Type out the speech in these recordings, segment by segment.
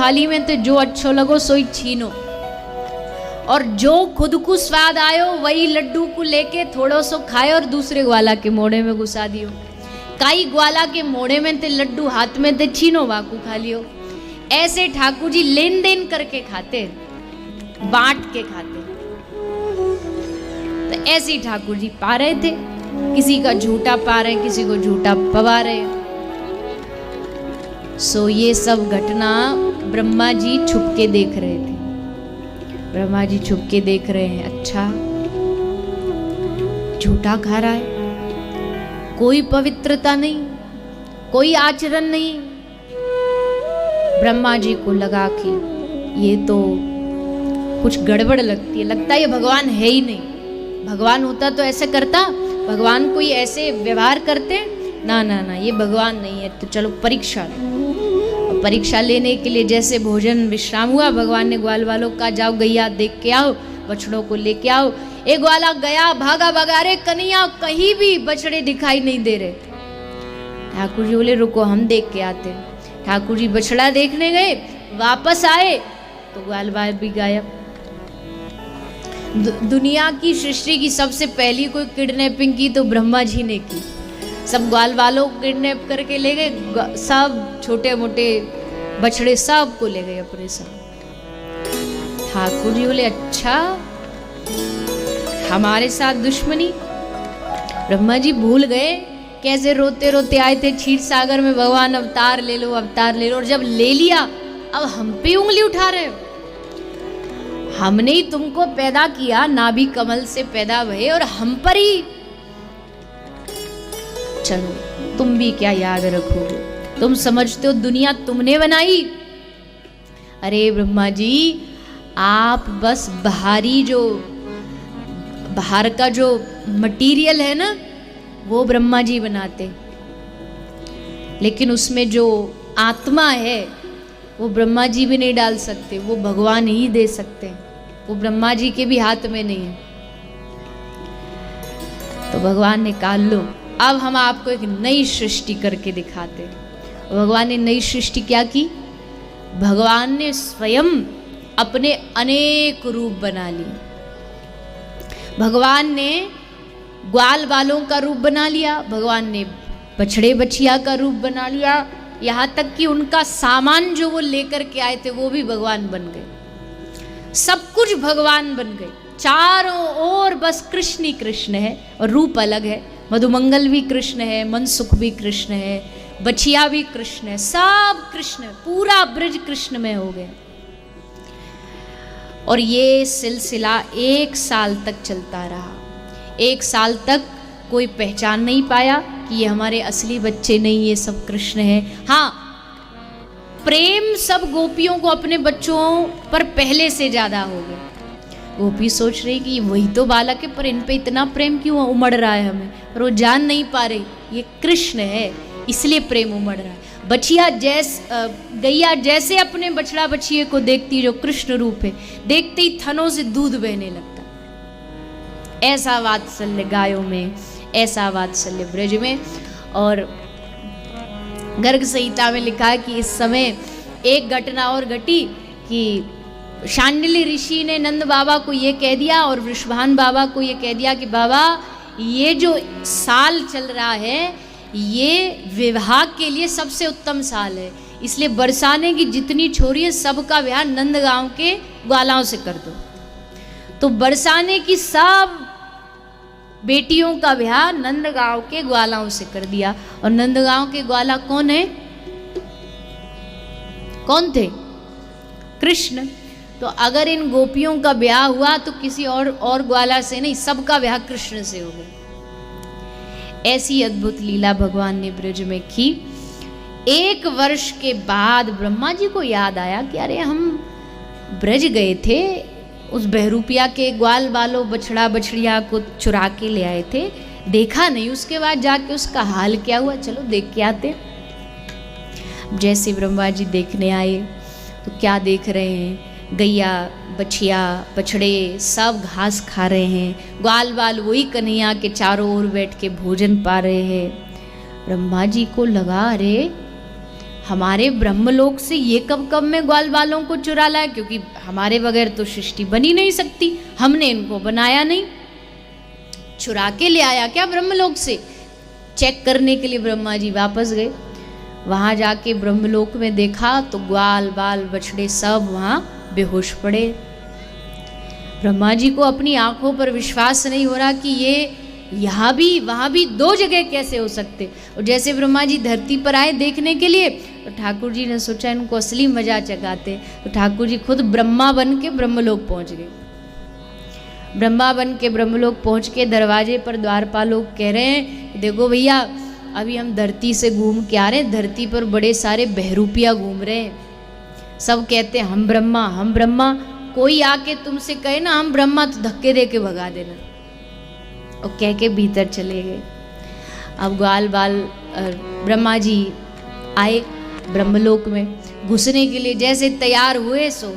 थाली में तो जो अच्छो लगो सोई छीनो, और जो खुद को स्वाद आयो वही लड्डू को लेके थोड़ो सो खाए और दूसरे ग्वाला के मोड़े में घुसा दियो। काई ग्वाला के मोड़े में ते लड्डू हाथ में ते छीनो वाकू खा लियो। ऐसे ठाकुर जी लेन देन करके खाते, बांट के खाते। तो ऐसे ही ठाकुर जी पा रहे थे, किसी का झूठा पा रहे, किसी को झूठा पवा रहे। सो ये सब घटना ब्रह्मा जी छुप के देख रहे थे। ब्रह्मा जी छुप के देख रहे हैं, अच्छा झूठा खा रहा है, कोई पवित्रता नहीं, कोई आचरण नहीं। ब्रह्मा जी को लगा कि ये तो कुछ गड़बड़ लगती है, लगता है ये भगवान है ही नहीं। भगवान होता तो ऐसे करता, भगवान कोई ऐसे व्यवहार करते ना ना ना, ये भगवान नहीं है। तो चलो परीक्षा ले। परीक्षा लेने के लिए जैसे भोजन विश्राम हुआ, भगवान ने ग्वाल वालों का जाओ गैया देख के आओ, बछड़ों को लेके आओ। एक ग्वाला गया, भागा भागा, अरे कन्हैया कहीं भी बछड़े दिखाई नहीं दे रहे। ठाकुर जी बोले रुको हम देख के आते। ठाकुर जी बछड़ा देखने गए, वापस आए तो ग्वाल वाल भी गायब। दुनिया की सृष्टि की सबसे पहली कोई किडनैपिंग की तो ब्रह्मा जी ने की। सब ग्वाल वालों को किडनैप करके ले गए, सब छोटे मोटे बछड़े सब को ले गए अपने साथ। ठाकुर जी बोले अच्छा हमारे साथ दुश्मनी। ब्रह्मा जी भूल गए कैसे रोते रोते आए थे क्षीर सागर में, भगवान अवतार ले लो अवतार ले लो, और जब ले लिया अब हम पे उंगली उठा रहे हो। हमने ही तुमको पैदा किया, नाभि कमल से पैदा भये, और हम पर ही चलो तुम भी क्या याद रखोगे, तुम समझते हो दुनिया तुमने बनाई। अरे ब्रह्मा जी आप बस बाहर का जो मटेरियल है ना वो ब्रह्मा जी बनाते, लेकिन उसमें जो आत्मा है वो ब्रह्मा जी भी नहीं डाल सकते, वो भगवान ही दे सकते हैं, वो ब्रह्मा जी के भी हाथ में नहीं है। तो भगवान ने कहा लो अब हम आपको एक नई सृष्टि करके दिखाते। भगवान ने नई सृष्टि क्या की? भगवान ने स्वयं अपने अनेक रूप बना लिए। भगवान ने ग्वाल वालों का रूप बना लिया, भगवान ने बछड़े बछिया का रूप बना लिया, यहाँ तक कि उनका सामान जो वो लेकर के आए थे वो भी भगवान बन गए। सब कुछ भगवान बन गए, चारों ओर बस कृष्ण ही कृष्ण है और रूप अलग है। मधुमंगल भी कृष्ण है, मनसुख भी कृष्ण है, बछिया भी कृष्ण है, सब कृष्ण है, पूरा ब्रज कृष्ण में हो गया। और ये सिलसिला 1 साल तक चलता रहा। 1 साल तक कोई पहचान नहीं पाया कि ये हमारे असली बच्चे नहीं, ये सब कृष्ण है। हाँ, प्रेम सब गोपियों को अपने बच्चों पर पहले से ज्यादा हो गया। गोपी सोच रही कि वही तो बालक है, पर इन पे इतना प्रेम क्यों उमड़ रहा है हमें, पर वो जान नहीं पा रही ये कृष्ण है इसलिए प्रेम उमड़ रहा है। बछिया गैया जैसे अपने बछड़ा बछिए को देखती जो कृष्ण रूप है, देखते ही थनों से दूध बहने लगता। ऐसा वात्सल्य गायों में, ऐसा वात्सल्य ब्रज में। और गर्ग संहिता में लिखा है कि इस समय एक घटना और घटी कि शांडिल्य ऋषि ने नंद बाबा को ये कह दिया और वृषभान बाबा को ये कह दिया कि बाबा ये जो साल चल रहा है ये विवाह के लिए सबसे उत्तम साल है, इसलिए बरसाने की जितनी छोरी है सबका ब्याह नंदगांव के ग्वालाओं से कर दो। तो बरसाने की सब बेटियों का ब्याह नंदगांव के ग्वालाओं से कर दिया। और नंदगांव के ग्वाला कौन है? कौन थे? कृष्ण। तो अगर इन गोपियों का ब्याह हुआ तो किसी और ग्वाला से नहीं, सबका ब्याह कृष्ण से हो गया। ऐसी अद्भुत लीला भगवान ने ब्रज में की। 1 वर्ष के बाद ब्रह्मा जी को याद आया कि अरे हम ब्रज गए थे, उस बहरूपिया के ग्वाल वालों बछड़ा बछड़िया को चुरा के ले आए थे, देखा नहीं, उसके बाद जाके उसका हाल क्या हुआ, चलो देख के आते। जैसे ब्रह्मा जी देखने आए तो क्या देख रहे हैं? गैया बछिया बछड़े सब घास खा रहे हैं, ग्वाल वाल वही कन्हैया के चारों ओर बैठ के भोजन पा रहे हैं। ब्रह्मा जी को लगा अरे हमारे ब्रह्मलोक से ये कब कब में ग्वाल बालों को चुरा लाया, क्योंकि हमारे बगैर तो सृष्टि बनी नहीं सकती, हमने इनको बनाया नहीं। चुरा के ले आया क्या ब्रह्मलोक से? चेक करने के लिए ब्रह्मा जी वापस गए। वहाँ जाके ब्रह्मलोक में देखा तो ग्वाल बाल बछड़े सब वहाँ बेहोश पड़े। ब्रह्मा जी को अपनी आंखों पर विश्वास नहीं हो रहा कि ये यहाँ भी वहाँ भी दो जगह कैसे हो सकते। और जैसे ब्रह्मा जी धरती पर आए देखने के लिए, तो ठाकुर जी ने सोचा इनको असली मजा चखाते, तो ठाकुर जी खुद ब्रह्मा बन के ब्रह्मलोक पहुँच गए। ब्रह्मा बन के ब्रह्मलोक पहुँच के दरवाजे पर द्वारपाल लोग कह रहे हैं, देखो भैया अभी हम धरती से घूम के आ रहे हैं, धरती पर बड़े सारे बहरूपिया घूम रहे हैं, सब कहते हैं हम ब्रह्मा हम ब्रह्मा। कोई आके तुमसे कहे ना हम ब्रह्मा, तो धक्के दे के भगा देना। और कह के भीतर चले गए। अब ग्वाल बाल ब्रह्मा जी आए ब्रह्मलोक में, घुसने के लिए जैसे तैयार हुए सो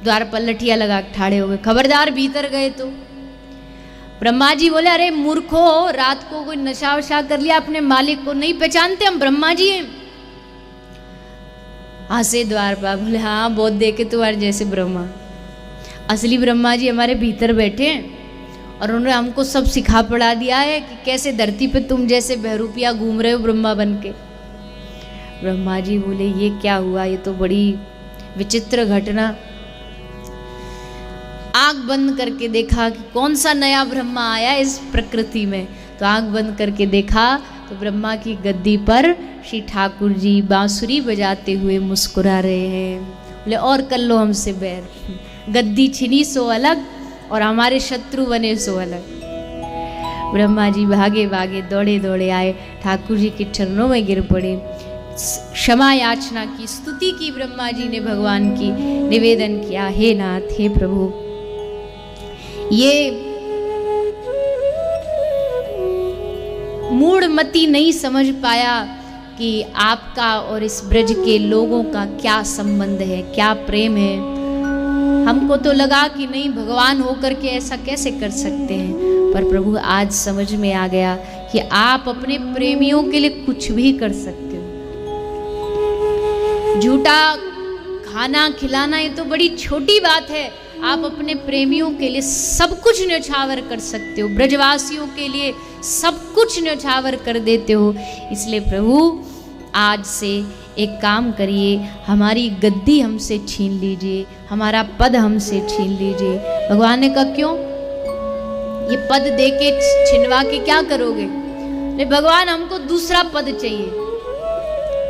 द्वार पर लठिया लगा ठाड़े हो गए, खबरदार भीतर गए तो। ब्रह्मा जी बोले अरे मूर्खो, रात को कोई नशा वशा कर लिया, अपने मालिक को नहीं पहचानते, हम ब्रह्मा जी हैं। हंसे द्वारपाल, बोले हाँ बहुत देखे तुम्हारे जैसे ब्रह्मा, असली ब्रह्मा जी हमारे भीतर बैठे हैं और उन्होंने हमको सब सिखा पढ़ा दिया है कि कैसे धरती पे तुम जैसे बहरूपिया घूम रहे हो ब्रह्मा बन के। ब्रह्मा जी बोले ये क्या हुआ, ये तो बड़ी विचित्र घटना। आंख बंद करके देखा कि कौन सा नया ब्रह्मा आया इस प्रकृति में, तो आंख बंद करके देखा तो ब्रह्मा की गद्दी पर श्री ठाकुर जी बांसुरी बजाते हुए मुस्कुरा रहे हैं। बोले और कर लो हमसे बैर, गद्दी छिनी सो अलग और हमारे शत्रु बने सो अलग। ब्रह्मा जी भागे भागे दौड़े दौड़े आए, ठाकुर जी के चरणों में गिर पड़े, क्षमा याचना की, स्तुति की ब्रह्मा जी ने भगवान की, निवेदन किया हे नाथ हे प्रभु, ये मूढ़मती नहीं समझ पाया कि आपका और इस ब्रज के लोगों का क्या संबंध है, क्या प्रेम है। हमको तो लगा कि नहीं भगवान होकर के ऐसा कैसे कर सकते हैं, पर प्रभु आज समझ में आ गया कि आप अपने प्रेमियों के लिए कुछ भी कर सकते हो। झूठा खाना खिलाना ये तो बड़ी छोटी बात है, आप अपने प्रेमियों के लिए सब कुछ न्यौछावर कर सकते हो, ब्रजवासियों के लिए सब कुछ न्यौछावर कर देते हो। इसलिए प्रभु आज से एक काम करिए, हमारी गद्दी हमसे छीन लीजिए, हमारा पद हमसे छीन लीजिए। भगवान ने कहा क्यों, ये पद दे के छिनवा के क्या करोगे? नहीं भगवान हमको दूसरा पद चाहिए।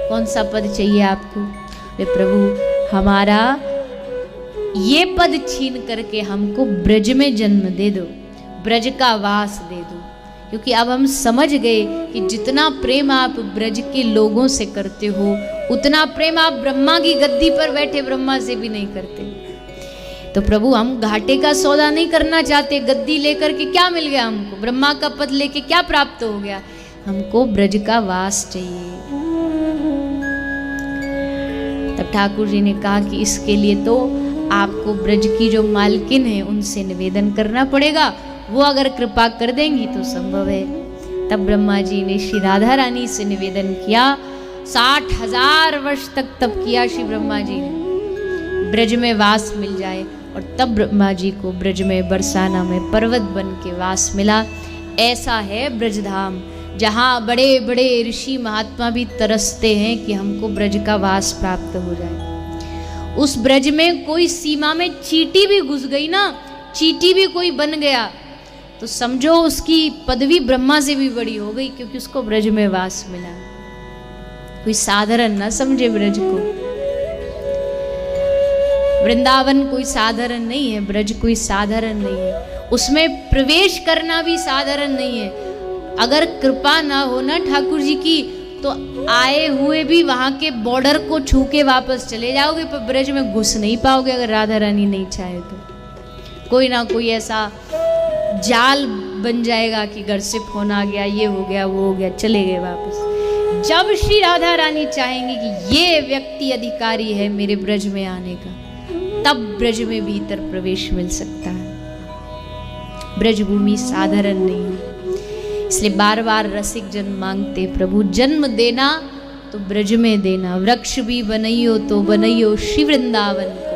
कौन सा पद चाहिए आपको? प्रभु हमारा ये पद छीन करके हमको ब्रज में जन्म दे दो, ब्रज का वास दे दो, क्योंकि अब हम समझ गए कि जितना प्रेम आप ब्रज के लोगों से करते हो उतना प्रेम आप ब्रह्मा की गद्दी पर बैठे ब्रह्मा से भी नहीं करते। तो प्रभु हम घाटे का सौदा नहीं करना चाहते, गद्दी लेकर के क्या मिल गया हमको, ब्रह्मा का पद लेके क्या प्राप्त हो गया, हमको ब्रज का वास चाहिए। तब ठाकुर जी ने कहा कि इसके लिए तो आपको ब्रज की जो मालकिन है उनसे निवेदन करना पड़ेगा, वो अगर कृपा कर देंगी तो संभव है। तब ब्रह्मा जी ने श्री राधा रानी से निवेदन किया, 60,000 वर्ष तक तप किया श्री ब्रह्मा जी ने, ब्रज में वास मिल जाए। और तब ब्रह्मा जी को ब्रज में बरसाना में पर्वत बन के वास मिला। ऐसा है ब्रजधाम, जहाँ बड़े बड़े ऋषि महात्मा भी तरसते हैं कि हमको ब्रज का वास प्राप्त हो जाए। उस ब्रज में कोई सीमा में चींटी भी घुस गई ना, चींटी भी कोई बन गया, तो समझो उसकी पदवी ब्रह्मा से भी बड़ी हो गई, क्योंकि उसको ब्रज में वास मिला। कोई साधारण ना समझे ब्रज को, वृंदावन कोई साधारण नहीं है, ब्रज कोई साधारण नहीं है, उसमें प्रवेश करना भी साधारण नहीं है। अगर कृपा ना हो ना ठाकुर जी की, तो आए हुए भी वहां के बॉर्डर को छू के वापस चले जाओगे, पर ब्रज में घुस नहीं पाओगे अगर राधा रानी नहीं चाहे तो। कोई ना कोई ऐसा जाल बन जाएगा कि घर से फोन आ गया, ये हो गया वो हो गया, चले गए वापस। जब श्री राधा रानी चाहेंगी कि ये व्यक्ति अधिकारी है मेरे ब्रज में आने का, तब ब्रज में भीतर प्रवेश मिल सकता है। ब्रज भूमि साधारण नहीं है, इसलिए बार बार रसिक जन मांगते प्रभु जन्म देना तो ब्रज में देना। वृक्ष भी बनइयो तो बनइयो श्री वृंदावन को।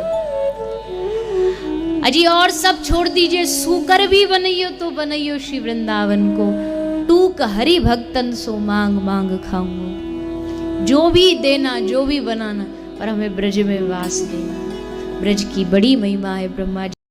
अजी और सब छोड़ दीजिए, सूकर भी बनइयो तो बनइयो श्री वृंदावन को। टूक हरि भक्तन सो मांग मांग खाऊंगा। जो भी देना, जो भी बनाना, पर हमें ब्रज में वास देना। ब्रज की बड़ी महिमा है। ब्रह्मा जी